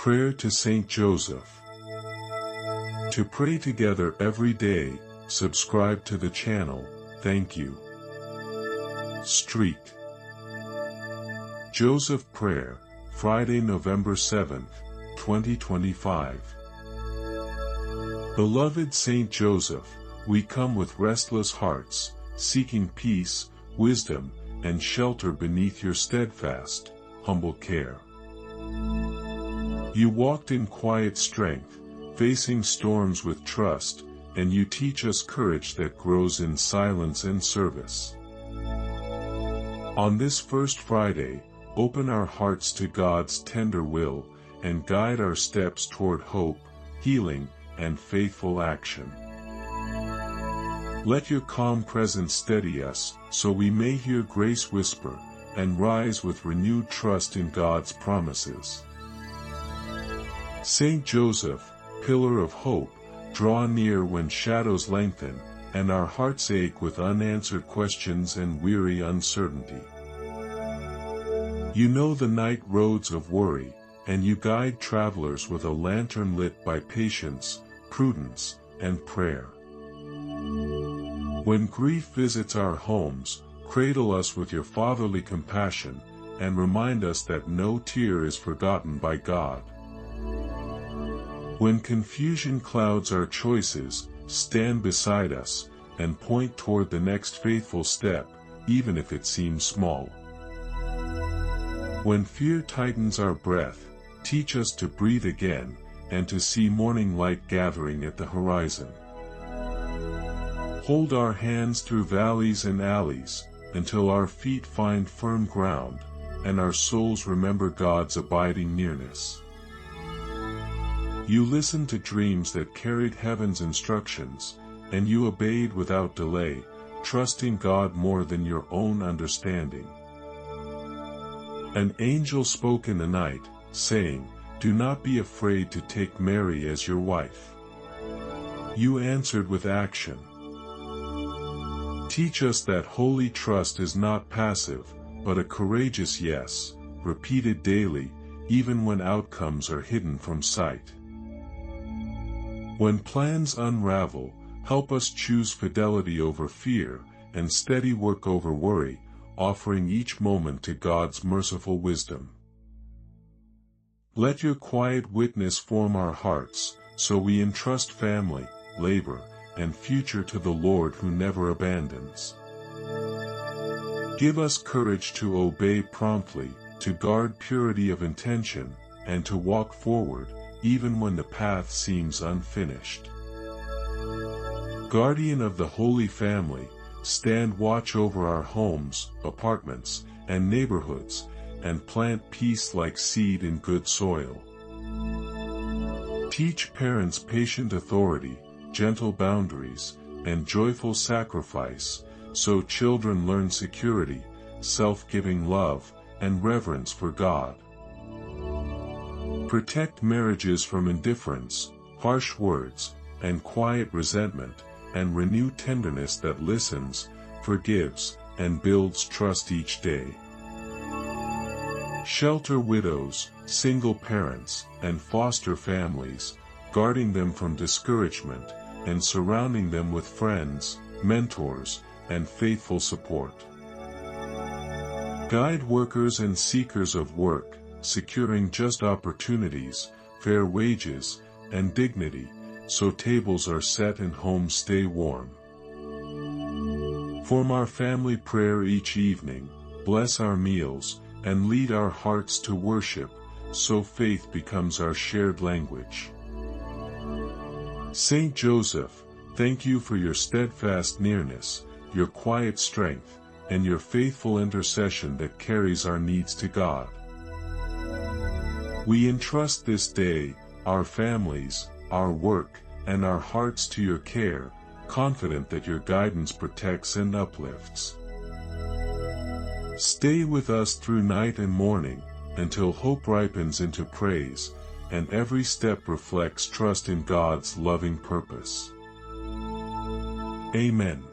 Prayer to Saint Joseph. To pray together every day, subscribe to the channel, thank you. Street. Joseph Prayer, Friday, November 7th, 2025. Beloved Saint Joseph, we come with restless hearts, seeking peace, wisdom, and shelter beneath your steadfast, humble care. You walked in quiet strength, facing storms with trust, and you teach us courage that grows in silence and service. On this first Friday, open our hearts to God's tender will, and guide our steps toward hope, healing, and faithful action. Let your calm presence steady us, so we may hear grace whisper, and rise with renewed trust in God's promises. Saint Joseph, pillar of hope, draw near when shadows lengthen, and our hearts ache with unanswered questions and weary uncertainty. You know the night roads of worry, and you guide travelers with a lantern lit by patience, prudence, and prayer. When grief visits our homes, cradle us with your fatherly compassion, and remind us that no tear is forgotten by God. When confusion clouds our choices, stand beside us, and point toward the next faithful step, even if it seems small. When fear tightens our breath, teach us to breathe again, and to see morning light gathering at the horizon. Hold our hands through valleys and alleys, until our feet find firm ground, and our souls remember God's abiding nearness. You listened to dreams that carried heaven's instructions, and you obeyed without delay, trusting God more than your own understanding. An angel spoke in the night, saying, "Do not be afraid to take Mary as your wife." You answered with action. Teach us that holy trust is not passive, but a courageous yes, repeated daily, even when outcomes are hidden from sight. When plans unravel, help us choose fidelity over fear, and steady work over worry, offering each moment to God's merciful wisdom. Let your quiet witness form our hearts, so we entrust family, labor, and future to the Lord who never abandons. Give us courage to obey promptly, to guard purity of intention, and to walk forward, even when the path seems unfinished. Guardian of the Holy Family, stand watch over our homes, apartments, and neighborhoods, and plant peace like seed in good soil. Teach parents patient authority, gentle boundaries, and joyful sacrifice, so children learn security, self-giving love, and reverence for God. Protect marriages from indifference, harsh words, and quiet resentment, and renew tenderness that listens, forgives, and builds trust each day. Shelter widows, single parents, and foster families, guarding them from discouragement, and surrounding them with friends, mentors, and faithful support. Guide workers and seekers of work, securing just opportunities, fair wages, and dignity, so tables are set and homes stay warm. Form our family prayer each evening, bless our meals, and lead our hearts to worship, so faith becomes our shared language. Saint Joseph, thank you for your steadfast nearness, your quiet strength, and your faithful intercession that carries our needs to God. We entrust this day, our families, our work, and our hearts to your care, confident that your guidance protects and uplifts. Stay with us through night and morning, until hope ripens into praise, and every step reflects trust in God's loving purpose. Amen.